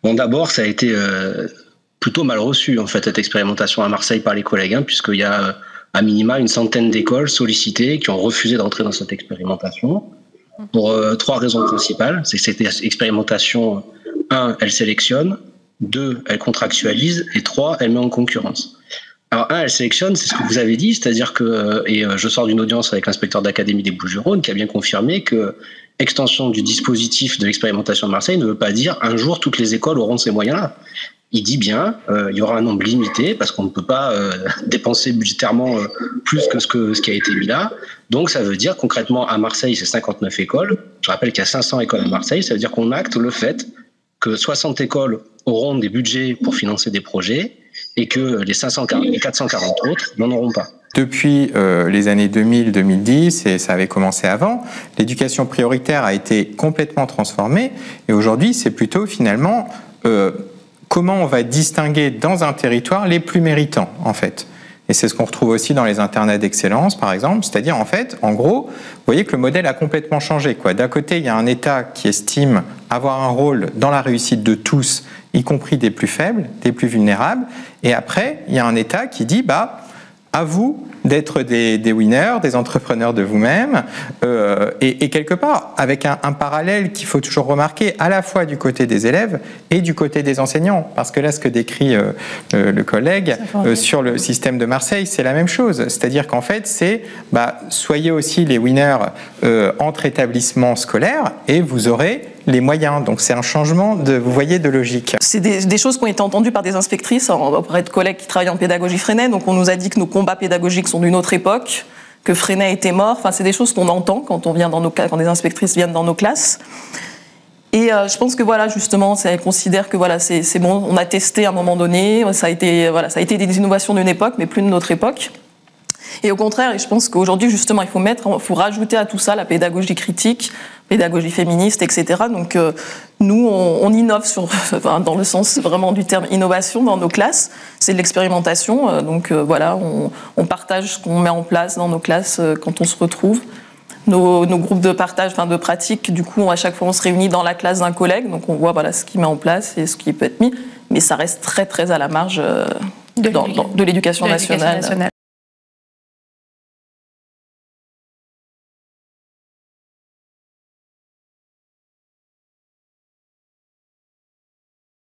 Bon, d'abord, ça a été plutôt mal reçu, en fait, cette expérimentation à Marseille par les collègues, hein, puisqu'il y a à minima une centaine d'écoles sollicitées qui ont refusé d'entrer dans cette expérimentation pour 3 raisons principales. C'est que cette expérimentation, 1, elle sélectionne, 2, elle contractualise, et 3, elle met en concurrence. Alors, 1, elle sélectionne, c'est ce que vous avez dit, c'est-à-dire que, et je sors d'une audience avec l'inspecteur d'académie des Bouches-du-Rhône qui a bien confirmé que extension du dispositif de l'expérimentation de Marseille ne veut pas dire un jour toutes les écoles auront ces moyens-là. Il dit bien, il y aura un nombre limité parce qu'on ne peut pas dépenser budgétairement plus que ce qui a été mis là. Donc ça veut dire concrètement à Marseille, c'est 59 écoles. Je rappelle qu'il y a 500 écoles à Marseille. Ça veut dire qu'on acte le fait que 60 écoles auront des budgets pour financer des projets et que les 440 autres n'en auront pas. Depuis les années 2000-2010, et ça avait commencé avant, l'éducation prioritaire a été complètement transformée et aujourd'hui c'est plutôt finalement comment on va distinguer dans un territoire les plus méritants en fait. Et c'est ce qu'on retrouve aussi dans les internats d'excellence, par exemple. C'est-à-dire, en fait, en gros, vous voyez que le modèle a complètement changé, quoi. D'un côté, il y a un État qui estime avoir un rôle dans la réussite de tous, y compris des plus faibles, des plus vulnérables. Et après, il y a un État qui dit, bah, à vous d'être des winners, des entrepreneurs de vous-même, et quelque part, avec un parallèle qu'il faut toujours remarquer, à la fois du côté des élèves et du côté des enseignants. Parce que là, ce que décrit le collègue sur le système de Marseille, c'est la même chose. C'est-à-dire qu'en fait, c'est, soyez aussi les winners entre établissements scolaires, et vous aurez les moyens. Donc c'est un changement vous voyez, de logique. C'est des choses qui ont été entendues par des inspectrices auprès de collègues qui travaillent en pédagogie Freinet. Donc on nous a dit que nos combats pédagogiques sont d'une autre époque, que Freinet était mort. Enfin, c'est des choses qu'on entend quand on vient quand des inspectrices viennent dans nos classes. Et je pense que voilà, justement, elles considèrent que voilà, c'est bon, on a testé à un moment donné, ça a été des innovations d'une époque, mais plus de notre époque. Et au contraire, et je pense qu'aujourd'hui, justement, il faut rajouter à tout ça la pédagogie critique, pédagogie féministe, etc. Donc, nous, on innove dans le sens vraiment du terme innovation dans nos classes. C'est de l'expérimentation. Donc, voilà, on partage ce qu'on met en place dans nos classes quand on se retrouve. Nos groupes de partage, de pratique, du coup, à chaque fois, on se réunit dans la classe d'un collègue. Donc, on voit ce qu'il met en place et ce qui peut être mis. Mais ça reste très, très à la marge de l'éducation nationale.